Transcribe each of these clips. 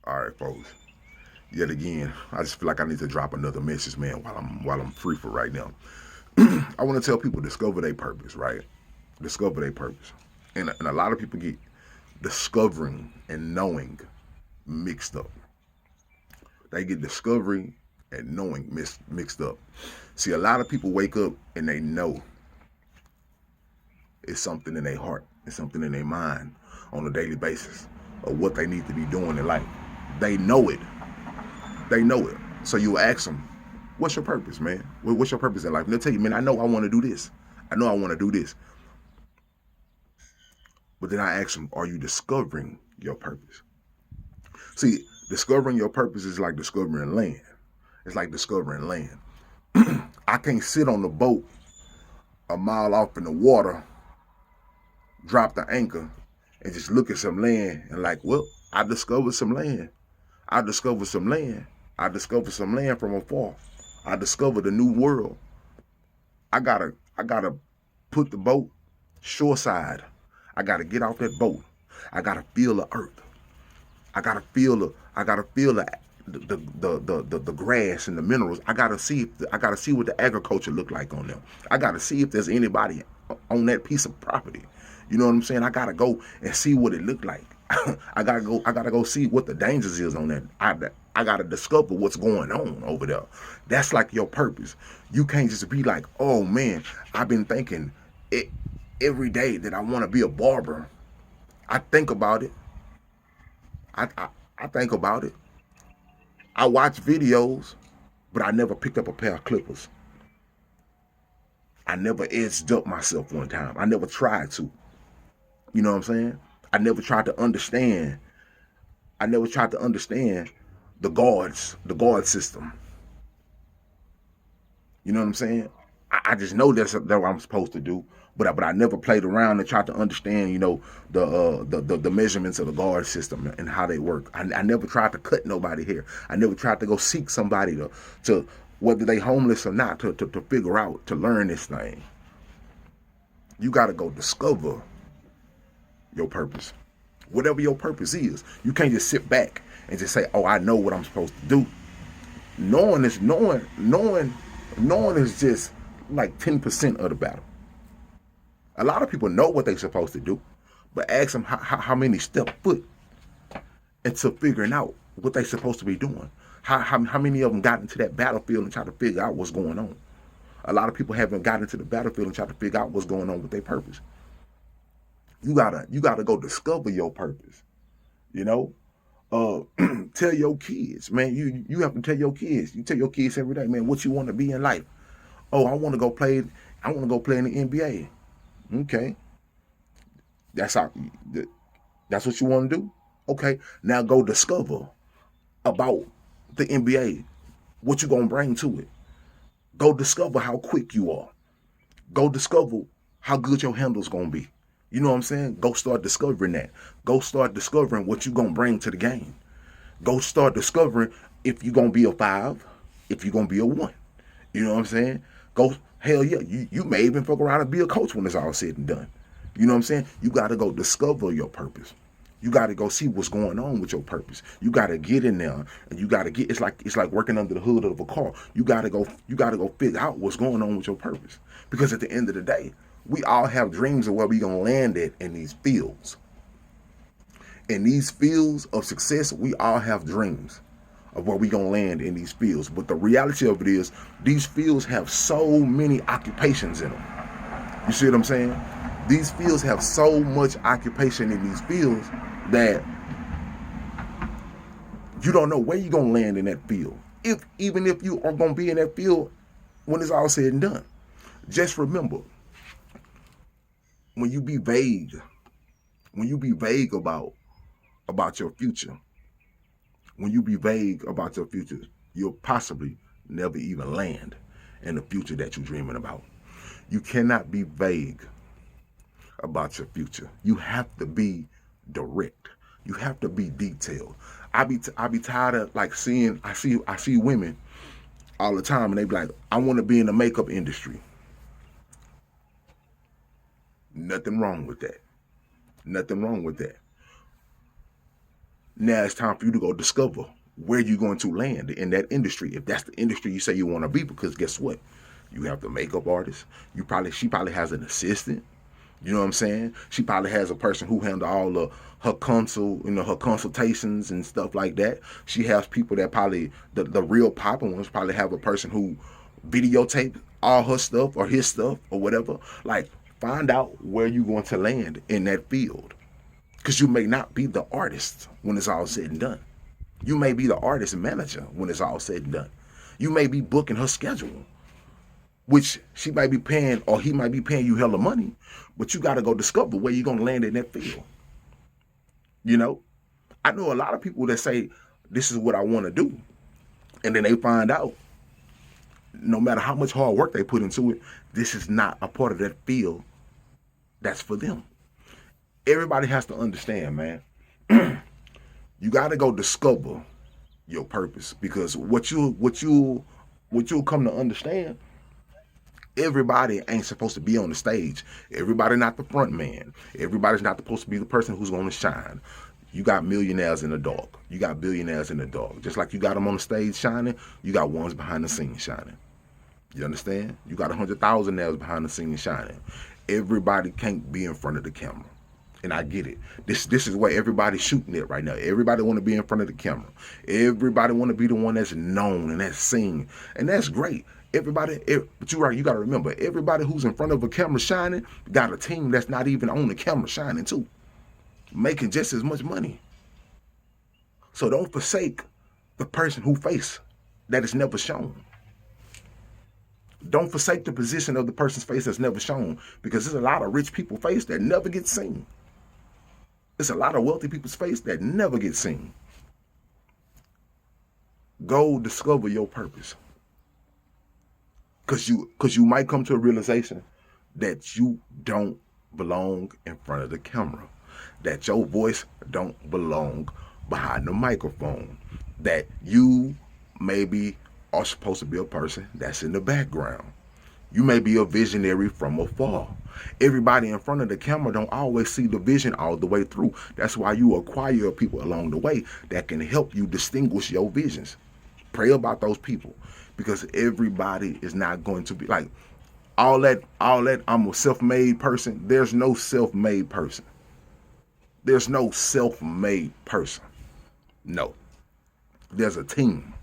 All right, folks. Yet again, I just feel like I need to drop another message, man, while I'm free for right now. I want to tell people discover their purpose, right? Discover their purpose. And a lot of people get discovering and knowing mixed up. They get discovery and knowing mixed up. See, a lot of people wake up and they know it's something in their heart, it's something in their mind on a daily basis of what they need to be doing in life. They know it. They know it. So you ask them, what's your purpose, man? What's your purpose in life? And they'll tell you, man, I know I want to do this. I know I want to do this. But then I ask them, are you discovering your purpose? See, discovering your purpose is like discovering land. It's like discovering land. I can't sit on the boat a mile off in the water, drop the anchor, and just look at some land and like, well, I discovered some land. I discovered some land. I discovered some land from afar. I discovered a new world. I gotta put the boat shoreside. I gotta get off that boat. I gotta feel the earth. I gotta feel the grass and the minerals. I gotta see what the agriculture look like on them. I gotta see if there's anybody on that piece of property. You know what I'm saying? I gotta go and see what it looked like. I gotta go see what the dangers is on that. I gotta discover what's going on over there. That's like your purpose. You can't just be like, oh man, I've been thinking it every day that I want to be a barber. I think about it. I think about it. I watch videos, but I never picked up a pair of clippers. I never edged up myself one time. I never tried to. You know what I'm saying? I never tried to understand. I never tried to understand the guard system. You know what I'm saying? I just know that's what I'm supposed to do, but I never played around and tried to understand, you know, the measurements of the guard system and how they work. I never tried to cut nobody hair. I never tried to go seek somebody to whether they homeless or not to figure out, to learn this thing. You got to go discover your purpose. Whatever your purpose is, you can't just sit back and just say, oh, I know what I'm supposed to do. Knowing is just like 10% of the battle. A lot of people know what they're supposed to do, but ask them how many step foot into figuring out what they're supposed to be doing. How many of them got into that battlefield and tried to figure out what's going on? A lot of people haven't gotten into the battlefield and tried to figure out what's going on with their purpose. You gotta go discover your purpose. You know, tell your kids, man. You have to tell your kids. You tell your kids every day, man, what you want to be in life. Oh, I want to go play in the NBA. Okay, that's what you want to do. Okay, now go discover about the NBA. What you gonna bring to it? Go discover how quick you are. Go discover how good your handle's gonna be. You know what I'm saying? Go start discovering that. Go start discovering what you're going to bring to the game. Go start discovering if you're going to be a 5, if you're going to be a 1. You know what I'm saying? Hell yeah, you may even fuck around and be a coach when it's all said and done. You know what I'm saying? You got to go discover your purpose. You got to go see what's going on with your purpose. You got to get in there and you got to get, it's like working under the hood of a car. You got to go figure out what's going on with your purpose. Because at the end of the day, we all have dreams of where we're going to land at in these fields. In these fields of success, we all have dreams of where we're going to land in these fields. But the reality of it is, these fields have so many occupations in them. You see what I'm saying? These fields have so much occupation in these fields that you don't know where you're going to land in that field. Even if you are going to be in that field when it's all said and done. Just remember, when you be vague about your future, you'll possibly never even land in the future that you're dreaming about. You cannot be vague about your future. You have to be direct. You have to be detailed. I be tired of like I see women all the time and they be like, I want to be in the makeup industry. Nothing wrong with that. Nothing wrong with that. Now it's time for you to go discover where you're going to land in that industry. If that's the industry you say you want to be, because guess what? You have the makeup artist. She probably has an assistant. You know what I'm saying? She probably has a person who handle all of her her consultations and stuff like that. She has people that probably the real popping ones probably have a person who videotape all her stuff or his stuff or whatever. Like, find out where you're going to land in that field. Because you may not be the artist when it's all said and done. You may be the artist manager when it's all said and done. You may be booking her schedule, which she might be paying, or he might be paying you hella money, but you got to go discover where you're going to land in that field. You know, I know a lot of people that say, this is what I want to do. And then they find out, no matter how much hard work they put into it, this is not a part of that field that's for them. Everybody has to understand, man. You got to go discover your purpose, because what you'll come to understand, everybody ain't supposed to be on the stage. Everybody not the front man. Everybody's not supposed to be the person who's going to shine. You got millionaires in the dark. You got billionaires in the dark. Just like you got them on the stage shining, you got ones behind the scenes shining. You understand? You got 100,000 behind the scenes shining. Everybody can't be in front of the camera. And I get it. This is where everybody's shooting it right now. Everybody want to be in front of the camera. Everybody want to be the one that's known and that's seen. And that's great. But you're right, you got to remember, everybody who's in front of a camera shining got a team that's not even on the camera shining too, making just as much money. So don't forsake the person who face that is never shown. Don't forsake the position of the person's face that's never shown, because there's a lot of rich people's face that never get seen. There's a lot of wealthy people's face that never get seen. Go discover your purpose. Because you might come to a realization that you don't belong in front of the camera, that your voice don't belong behind the microphone, that you maybe are supposed to be a person that's in the background. You may be a visionary from afar. Everybody in front of the camera don't always see the vision all the way through. That's why you acquire people along the way that can help you distinguish your visions. Pray about those people, because everybody is not going to be like all that I'm a self-made person. There's no self-made person. There's no self-made person. No. There's a team.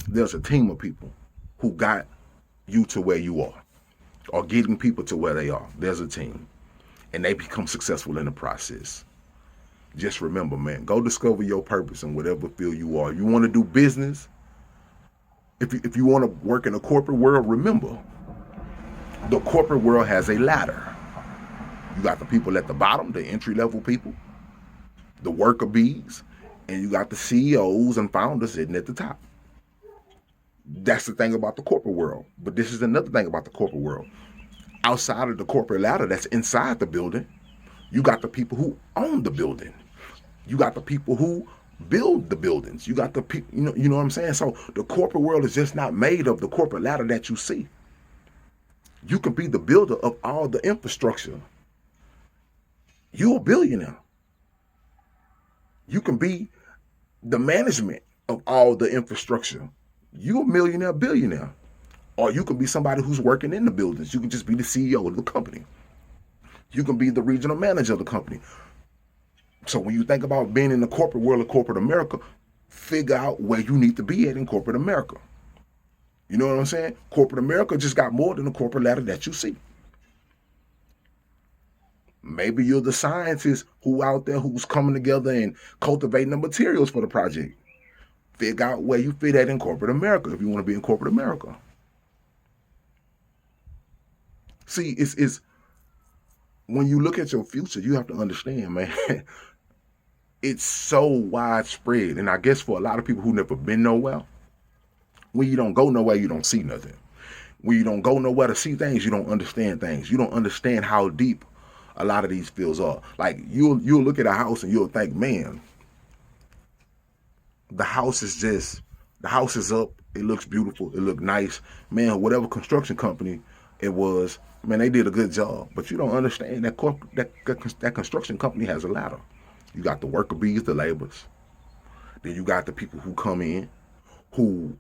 There's a team of people who got you to where you are, or getting people to where they are. There's a team, and they become successful in the process. Just remember, man, go discover your purpose in whatever field you are. You want to do business? If you want to work in the corporate world, remember, the corporate world has a ladder. You got the people at the bottom, the entry-level people, the worker bees, and you got the CEOs and founders sitting at the top. That's the thing about the corporate world. But this is another thing about the corporate world. Outside of the corporate ladder that's inside the building, you got the people who own the building. You got the people who build the buildings. You got the people, you know what I'm saying? So the corporate world is just not made of the corporate ladder that you see. You can be the builder of all the infrastructure. You're a billionaire. You can be the management of all the infrastructure. You're a millionaire, billionaire. Or you can be somebody who's working in the buildings. You can just be the CEO of the company. You can be the regional manager of the company. So when you think about being in the corporate world of corporate America, figure out where you need to be at in corporate America. You know what I'm saying? Corporate America just got more than the corporate ladder that you see. Maybe you're the scientist who out there who's coming together and cultivating the materials for the project. Figure out where you fit at in corporate America if you want to be in corporate America. See, it's when you look at your future, you have to understand, man, it's so widespread. And I guess for a lot of people who never been nowhere, when you don't go nowhere, you don't see nothing. When you don't go nowhere to see things, you don't understand things. You don't understand how deep a lot of these fields are. Like you'll look at a house and you'll think, man, the house is up. It looks beautiful. It looks nice. Man, whatever construction company it was, man, they did a good job. But you don't understand that construction company has a ladder. You got the worker bees, the laborers. Then you got the people who come in, who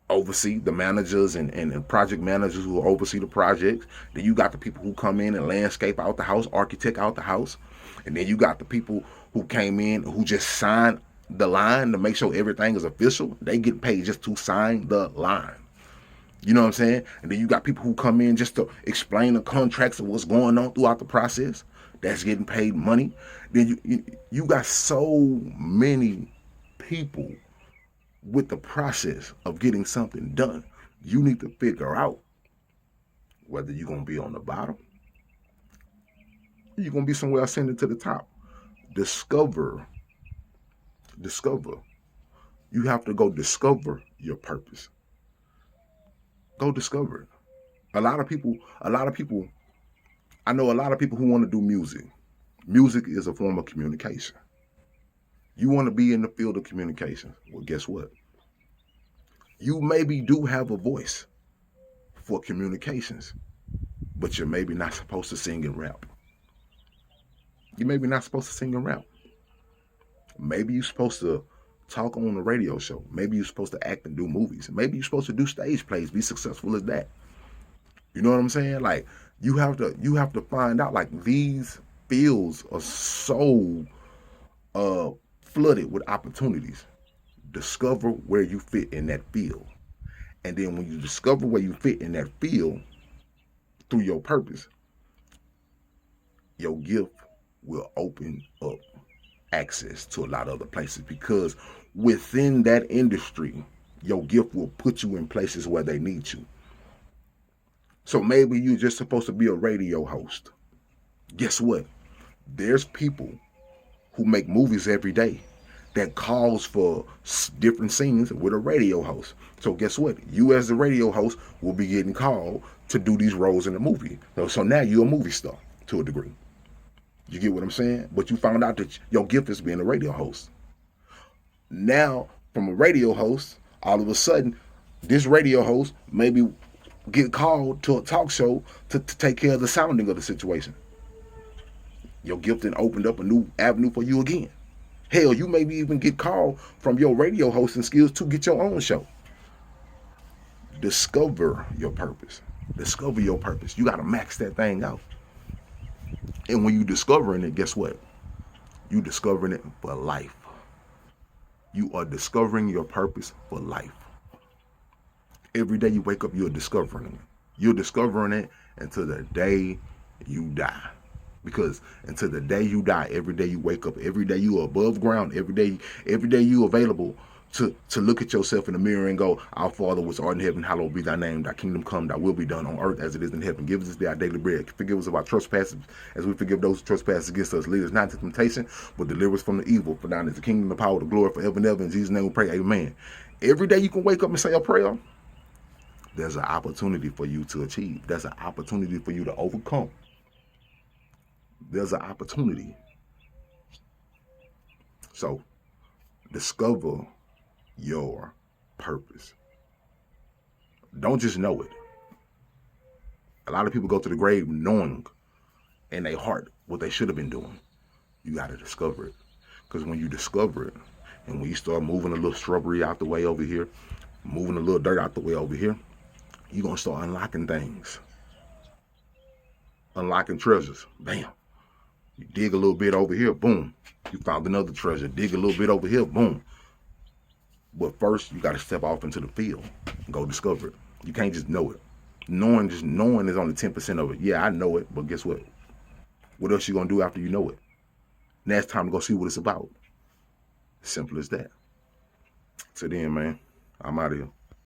oversee the managers and project managers who oversee the projects. Then you got the people who come in and landscape out the house, architect out the house. And then you got the people who came in who just signed the line to make sure everything is official. They get paid just to sign the line. You know what I'm saying? And then you got people who come in just to explain the contracts of what's going on throughout the process. That's getting paid money. Then you got so many people with the process of getting something done. You need to figure out whether you're going to be on the bottom or you're going to be somewhere ascending to the top. Discover. You have to go discover your purpose. Go discover it. I know a lot of people who want to do music. Music is a form of communication. You want to be in the field of communication. Well, guess what? You maybe do have a voice for communications, but you're maybe not supposed to sing and rap. You maybe not supposed to sing and rap. Maybe you're supposed to talk on a radio show. Maybe you're supposed to act and do movies. Maybe you're supposed to do stage plays, be successful as that. You know what I'm saying? Like, you have to find out, like, these fields are so flooded with opportunities. Discover where you fit in that field. And then when you discover where you fit in that field through your purpose, your gift will open up access to a lot of other places, because within that industry, your gift will put you in places where they need you. So maybe you're just supposed to be a radio host. Guess what? There's people who make movies every day that calls for different scenes with a radio host. So guess what? You as the radio host will be getting called to do these roles in the movie. So now you're a movie star to a degree. You get what I'm saying? But you found out that your gift is being a radio host. Now, from a radio host, all of a sudden, this radio host maybe get called to a talk show to take care of the sounding of the situation. Your gift then opened up a new avenue for you again. Hell, you maybe even get called from your radio hosting skills to get your own show. Discover your purpose. Discover your purpose. You got to max that thing out. And when you discovering it, guess what? You discovering it for life. You are discovering your purpose for life. Every day you wake up, you're discovering it. You're discovering it until the day you die. Because until the day you die, every day you wake up, every day you are above ground, every day you available to look at yourself in the mirror and go, Our Father which art in heaven, hallowed be thy name, thy kingdom come, thy will be done on earth as it is in heaven. Give us this day our daily bread. Forgive us of our trespasses as we forgive those who trespass against us. Lead us not into temptation, but deliver us from the evil. For thine is the kingdom, the power, the glory forever and ever. In Jesus' name we pray, amen. Every day you can wake up and say a prayer. There's an opportunity for you to achieve. There's an opportunity for you to overcome. There's an opportunity. So, discover your purpose. Don't just know it. A lot of people go to the grave knowing in their heart what they should have been doing. You got to discover it. Because when you discover it, and when you start moving a little shrubbery out the way over here, moving a little dirt out the way over here, you're going to start unlocking things. Unlocking treasures. Bam. You dig a little bit over here, boom. You found another treasure. Dig a little bit over here, boom. But first, you got to step off into the field and go discover it. You can't just know it. Knowing is only 10% of it. Yeah, I know it, but guess what? What else you going to do after you know it? Now it's time to go see what it's about. Simple as that. So then, man, I'm out of here.